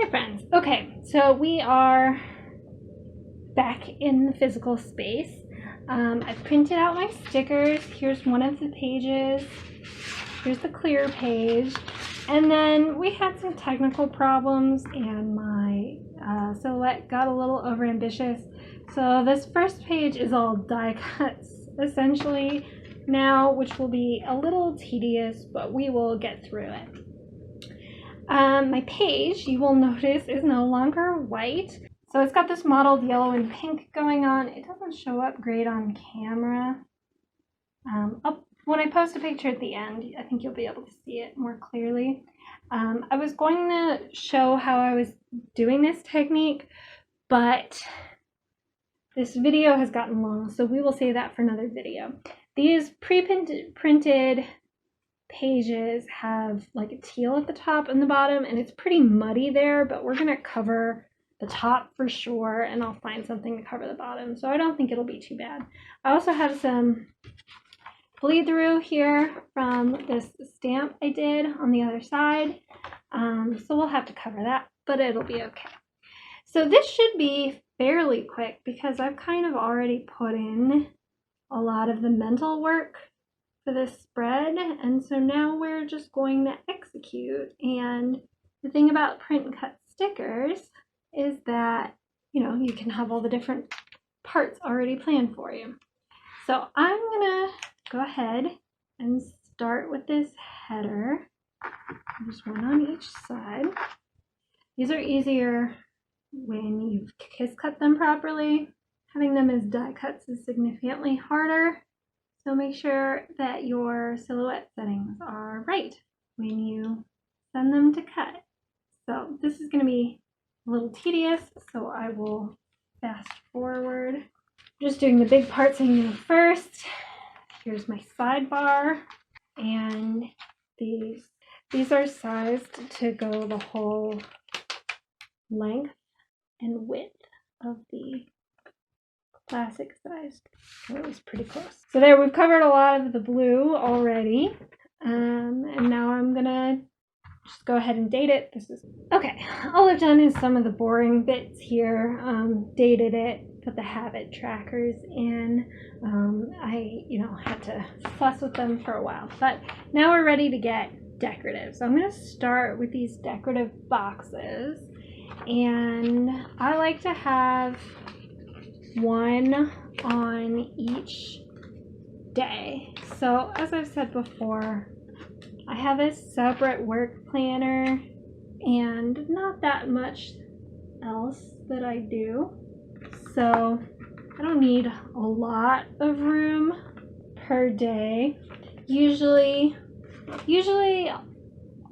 Hi friends. Okay, so we are back in the physical space. I printed out my stickers. Here's one of the pages. Here's the clear page. And then we had some technical problems and my silhouette got a little overambitious. So this first page is all die cuts essentially now, which will be a little tedious, but we will get through it. My page, you will notice, is no longer white. So it's got this mottled yellow and pink going on. It doesn't show up great on camera. When I post a picture at the end, I think you'll be able to see it more clearly. I was going to show how I was doing this technique, but this video has gotten long, so we will save that for another video. These pre-printed pages have like a teal at the top and the bottom, and it's pretty muddy there, but we're gonna cover the top for sure, and I'll find something to cover the bottom, so I don't think it'll be too bad. I also have some bleed through here from this stamp I did on the other side, so we'll have to cover that, but it'll be okay. So this should be fairly quick because I've kind of already put in a lot of the mental work for this spread, and so now we're just going to execute. And the thing about print and cut stickers is that, you know, you can have all the different parts already planned for you. So I'm gonna go ahead and start with this header. There's one on each side. These are easier when you've kiss cut them properly. Having them as die cuts is significantly harder. So make sure that your silhouette settings are right when you send them to cut. So this is going to be a little tedious, so I will fast forward. Just doing the big parts first. Here's my sidebar, and these are sized to go the whole length and width of the classic size. So it was pretty close. So there, we've covered a lot of the blue already, and now I'm gonna just go ahead and date it. This is okay. All I've done is some of the boring bits here. Dated it, put the habit trackers in. I had to fuss with them for a while, but now we're ready to get decorative. So I'm gonna start with these decorative boxes, and I like to have one on each day. So as I've said before, I have a separate work planner and not that much else that I do. So I don't need a lot of room per day. Usually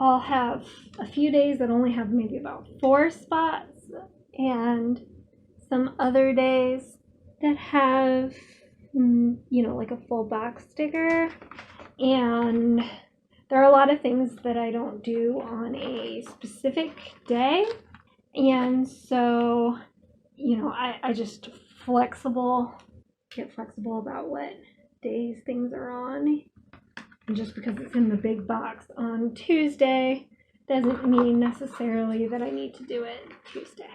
I'll have a few days that only have maybe about 4 spots, and some other days that have, like a full box sticker. And there are a lot of things that I don't do on a specific day. And so, I just get flexible about what days things are on. And just because it's in the big box on Tuesday doesn't mean necessarily that I need to do it Tuesday.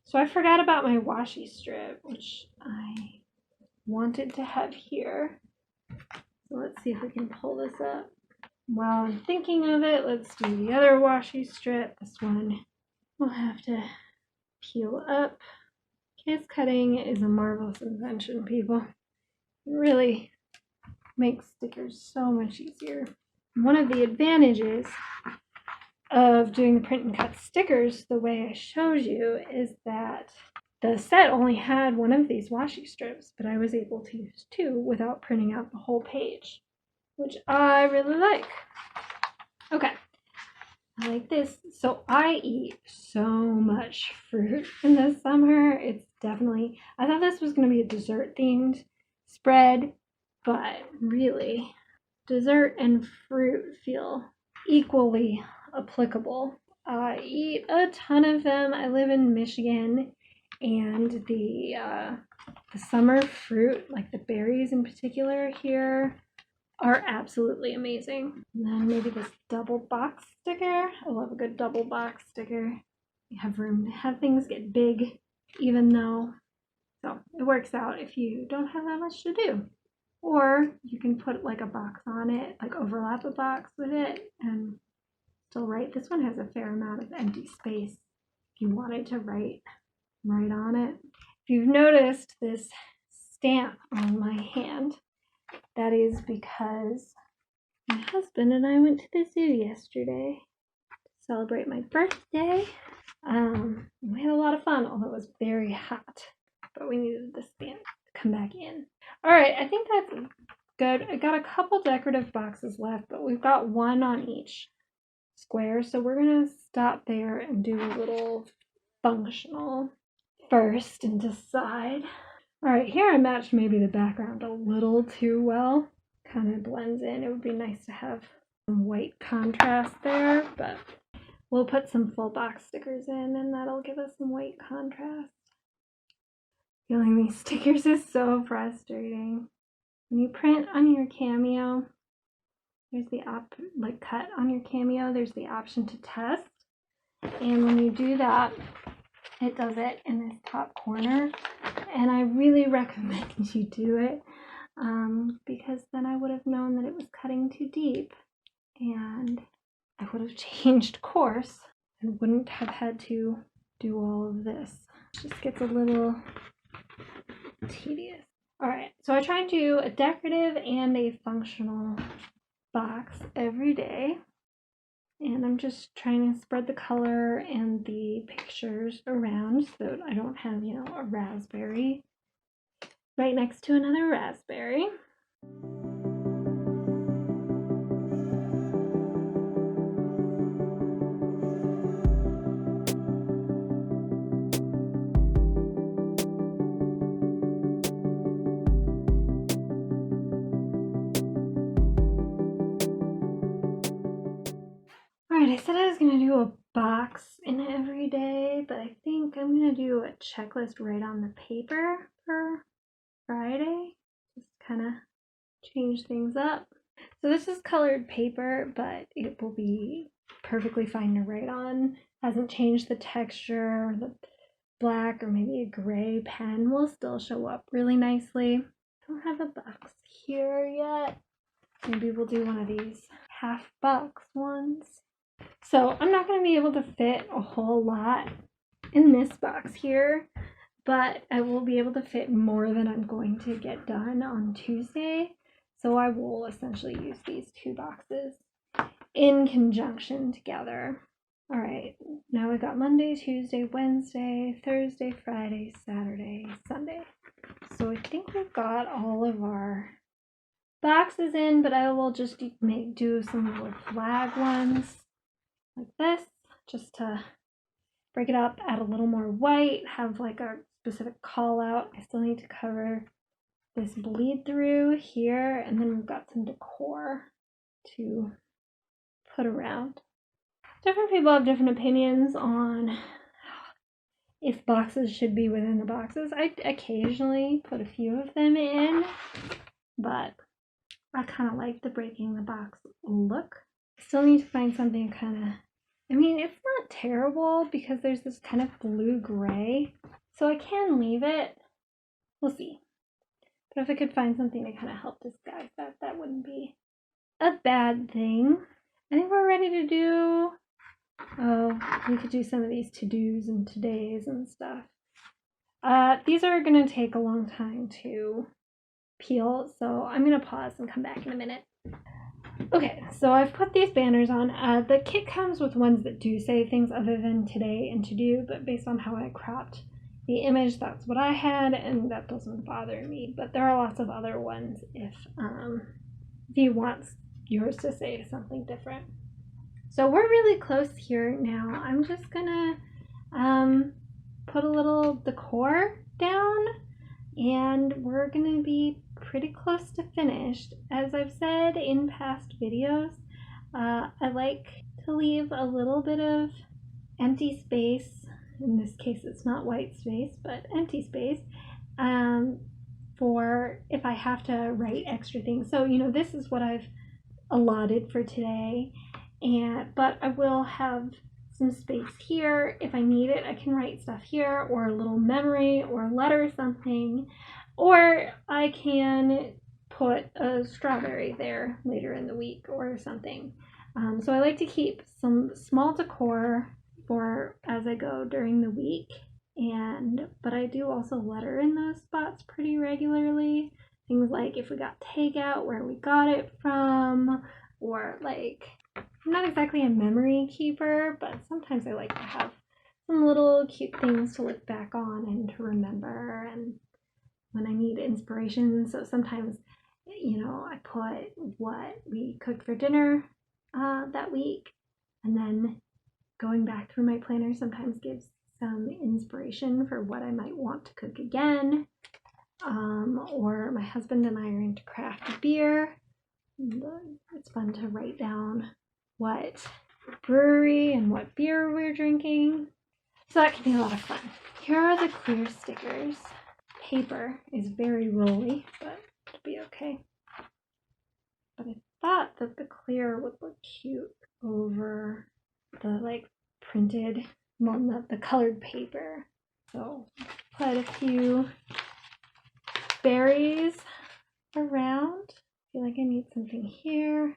So I forgot about my washi strip, which I wanted to have here. So let's see if we can pull this up. While I'm thinking of it, let's do the other washi strip. This one we'll have to peel up. Kiss cutting is a marvelous invention, people. It really makes stickers so much easier. One of the advantages of doing the print and cut stickers the way I showed you is that the set only had one of these washi strips, but I was able to use 2 without printing out the whole page, which I really like. Okay, I like this. So I eat so much fruit in the summer. It's definitely, I thought this was going to be a dessert themed spread, but really dessert and fruit feel equally applicable. I eat a ton of them. I live in Michigan, and the summer fruit, like the berries in particular here, are absolutely amazing. And then maybe this double box sticker. I love a good double box sticker. You have room to have things get big, even though, so it works out if you don't have that much to do. Or you can put like a box on it, like overlap a box with it and still write. This one has a fair amount of empty space if you wanted to write right on it. If you've noticed this stamp on my hand, that is because my husband and I went to the zoo yesterday to celebrate my birthday. We had a lot of fun, although it was very hot, but we needed the stamp to come back in. All right, I think that's good. I got a couple decorative boxes left, but we've got one on each square, so we're gonna stop there and do a little functional first and decide. All right, here I matched maybe the background a little too well. Kind of blends in. It would be nice to have some white contrast there, but we'll put some full box stickers in and that'll give us some white contrast. Feeling these stickers is so frustrating. When you print on your Cameo, there's the cut on your Cameo, there's the option to test. And when you do that, it does it in this top corner. And I really recommend you do it because then I would have known that it was cutting too deep and I would have changed course and wouldn't have had to do all of this. It just gets a little tedious. All right, so I try and do a decorative and a functional box every day. And I'm just trying to spread the color and the pictures around so that I don't have, you know, a raspberry right next to another raspberry. Alright, I said I was going to do a box in every day, but I think I'm going to do a checklist right on the paper for Friday. Just kind of change things up. So this is colored paper, but it will be perfectly fine to write on. Hasn't changed the texture. The black or maybe a gray pen will still show up really nicely. I don't have a box here yet. Maybe we'll do one of these half box ones. So I'm not going to be able to fit a whole lot in this box here, but I will be able to fit more than I'm going to get done on Tuesday. So I will essentially use these two boxes in conjunction together. All right, now we've got Monday, Tuesday, Wednesday, Thursday, Friday, Saturday, Sunday. So I think we've got all of our boxes in, but I will just do some little flag ones like this, just to break it up, add a little more white, have like a specific call out. I still need to cover this bleed through here, and then we've got some decor to put around. Different people have different opinions on if boxes should be within the boxes. I occasionally put a few of them in, but I kind of like the breaking the box look. I still need to find something kind of, I mean, it's not terrible because there's this kind of blue-gray, so I can leave it. We'll see. But if I could find something to kind of help disguise that, that wouldn't be a bad thing. I think we're ready to do, we could do some of these to-dos and todays and stuff. These are going to take a long time to peel, so I'm going to pause and come back in a minute. Okay, so I've put these banners on. The kit comes with ones that do say things other than today and to-do, but based on how I cropped the image, that's what I had, and that doesn't bother me. But there are lots of other ones if you want yours to say something different. So we're really close here now. I'm just gonna put a little decor down, and we're gonna be pretty close to finished. As I've said in past videos, I like to leave a little bit of empty space. In this case, it's not white space, but empty space, for if I have to write extra things. So, you know, this is what I've allotted for today, but I will have some space here. If I need it, I can write stuff here, or a little memory or a letter or something. Or I can put a strawberry there later in the week or something. So I like to keep some small decor for as I go during the week. But I do also letter in those spots pretty regularly. Things like if we got takeout, where we got it from, or like, I'm not exactly a memory keeper, but sometimes I like to have some little cute things to look back on and to remember, and when I need inspiration. So sometimes, I put what we cooked for dinner that week, and then going back through my planner sometimes gives some inspiration for what I might want to cook again. Or my husband and I are into craft beer. It's fun to write down what brewery and what beer we're drinking. So that can be a lot of fun. Here are the clear stickers. Paper is very rolly, but it'll be okay. But I thought that the clear would look cute over the printed, the colored paper. So put a few berries around. I feel like I need something here,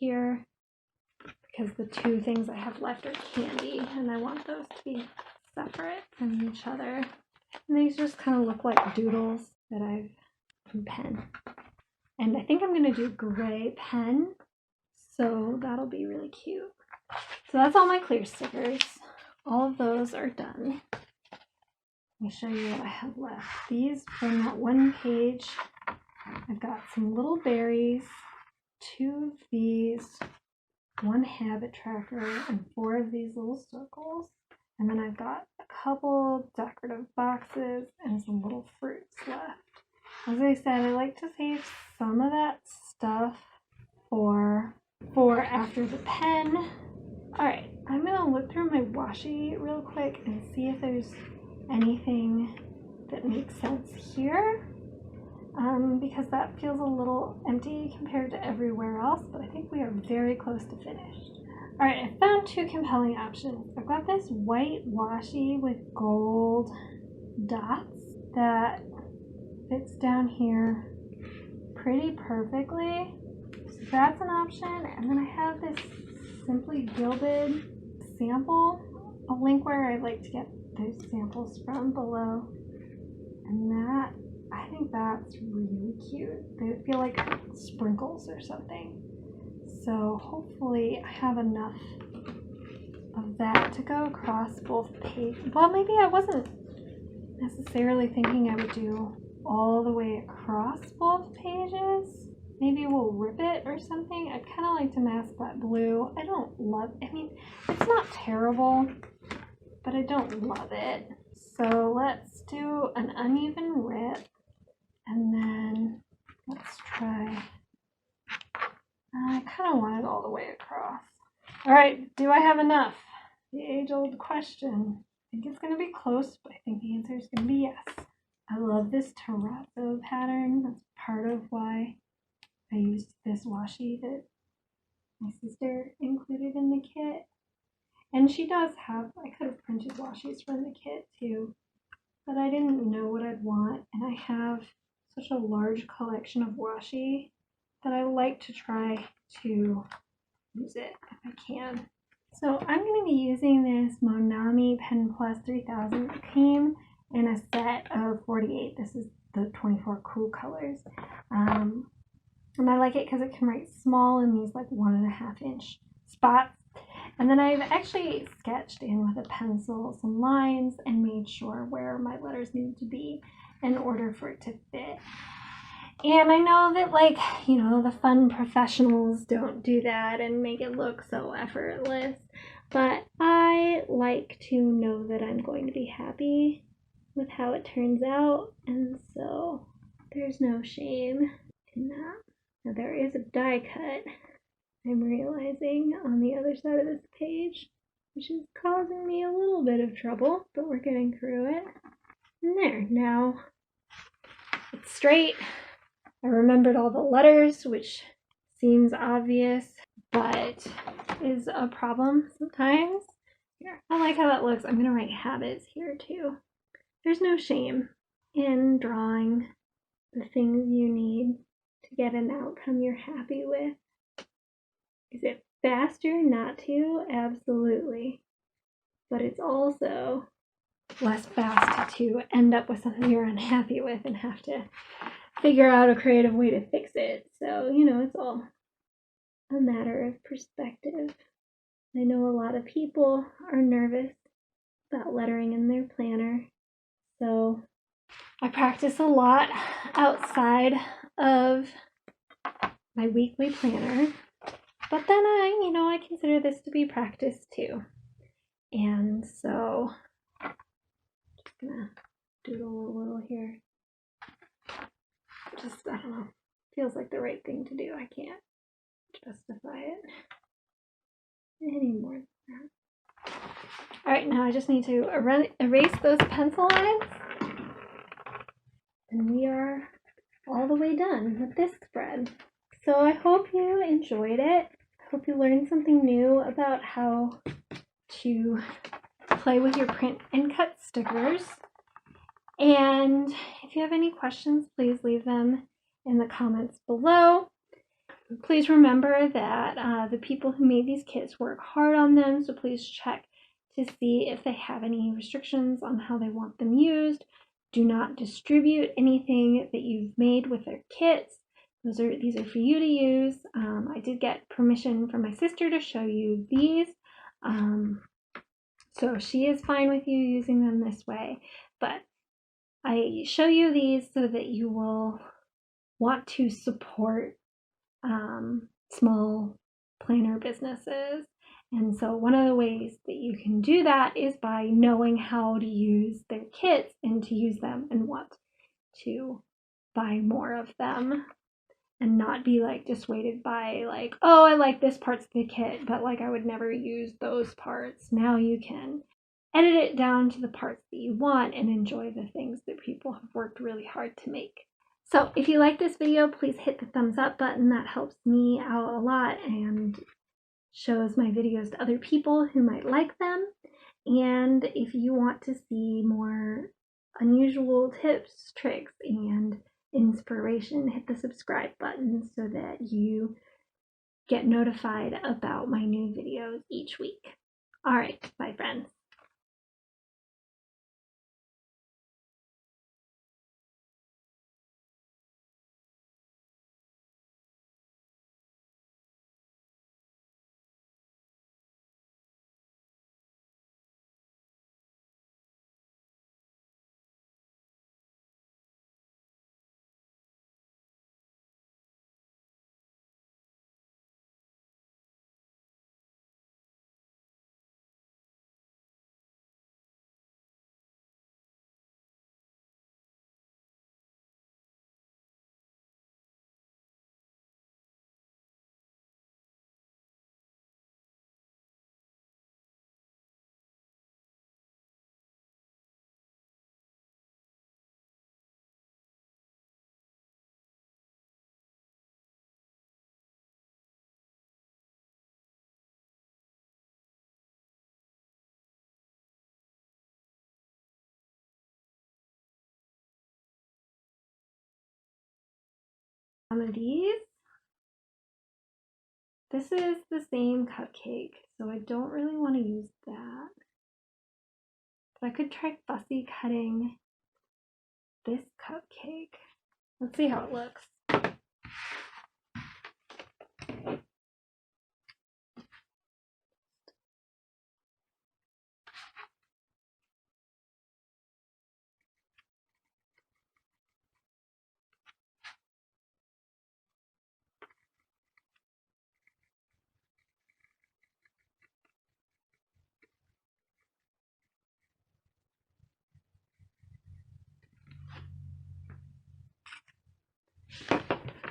because the two things I have left are candy, and I want those to be separate from each other. And these just kind of look like doodles that I've in pen. And I think I'm going to do gray pen, so that'll be really cute. So that's all my clear stickers. All of those are done. Let me show you what I have left. These from that one page, I've got some little berries, 2 of these, 1 habit tracker, and 4 of these little circles. And then I've got a couple decorative boxes and some little fruits left. As I said, I like to save some of that stuff for after the pen. Alright, I'm going to look through my washi real quick and see if there's anything that makes sense here. Because that feels a little empty compared to everywhere else, but I think we are very close to finished. Alright, I found 2 compelling options. I've got this white washi with gold dots that fits down here pretty perfectly. So that's an option. And then I have this Simply Gilded sample, a link where I'd like to get those samples from below. And I think that's really cute. They feel like sprinkles or something. So hopefully I have enough of that to go across both pages. Well, maybe I wasn't necessarily thinking I would do all the way across both pages. Maybe we'll rip it or something. I'd kind of like to mask that blue. I don't love, it's not terrible, but I don't love it. So let's do an uneven rip, and then let's try, I kind of want it all the way across. All right, do I have enough? The age-old question. I think it's going to be close, but I think the answer is going to be yes. I love this terrazzo pattern. That's part of why I used this washi that my sister included in the kit. And she does have, I could have printed washis from the kit too, but I didn't know what I'd want. And I have such a large collection of washi that I like to try to use it if I can. So I'm going to be using this Monami Pen Plus 3000 cream in a set of 48. This is the 24 cool colors. And I like it because it can write small in these 1.5 inch spots. And then I've actually sketched in with a pencil some lines and made sure where my letters needed to be in order for it to fit. And I know that the fun professionals don't do that and make it look so effortless, but I like to know that I'm going to be happy with how it turns out, and so there's no shame in that. Now there is a die cut, I'm realizing, on the other side of this page, which is causing me a little bit of trouble, but we're getting through it. And there, now it's straight. I remembered all the letters, which seems obvious, but is a problem sometimes. Here, I like how that looks. I'm gonna write habits here too. There's no shame in drawing the things you need to get an outcome you're happy with. Is it faster not to? Absolutely. But it's also less fast to end up with something you're unhappy with and have to figure out a creative way to fix it. So, you know, it's all a matter of perspective. I know a lot of people are nervous about lettering in their planner. So I practice a lot outside of my weekly planner. But then I consider this to be practice too. And so just gonna doodle a little here. Just, I don't know, feels like the right thing to do. I can't justify it anymore. All right, now I just need to erase those pencil lines. And we are all the way done with this spread. So I hope you enjoyed it. I hope you learned something new about how to play with your print and cut stickers. And if you have any questions, please leave them in the comments below. Please remember that the people who made these kits work hard on them, so please check to see if they have any restrictions on how they want them used. Do not distribute anything that you've made with their kits. These are for you to use. I did get permission from my sister to show you these. So she is fine with you using them this way. But I show you these so that you will want to support small planner businesses. And so one of the ways that you can do that is by knowing how to use their kits and to use them and want to buy more of them and not be like dissuaded by like, oh, I like this part of the kit, but like I would never use those parts. Now you can edit it down to the parts that you want and enjoy the things that people have worked really hard to make. So if you like this video, please hit the thumbs up button. That helps me out a lot and shows my videos to other people who might like them. And if you want to see more unusual tips, tricks, and inspiration, hit the subscribe button so that you get notified about my new videos each week. All right, bye friends. One of these. This is the same cupcake, so I don't really want to use that. But I could try fussy cutting this cupcake. Let's see how it looks.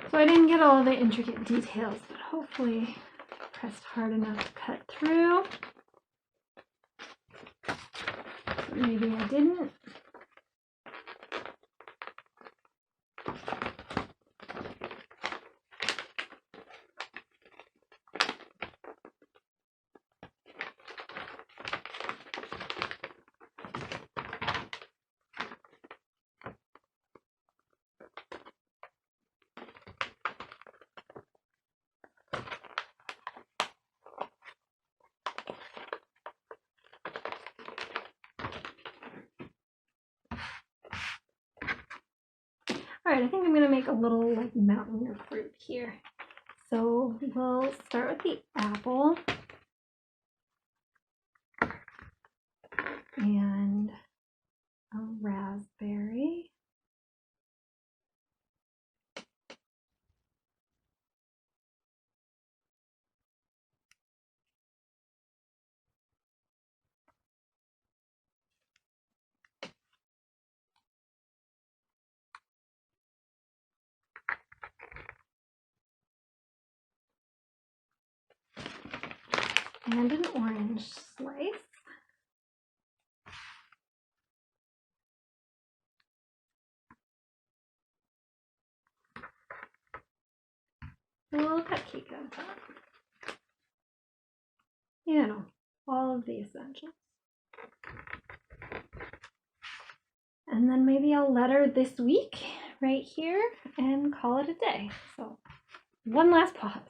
So I didn't get all the intricate details, but hopefully I pressed hard enough to cut through. But maybe I didn't. All right, I think I'm gonna make a little like mountain of fruit here. So we'll start with the apple and a raspberry. And an orange slice. A little cupcake on top. You know, all of the essentials. And then maybe I'll letter this week right here and call it a day. So one last pause.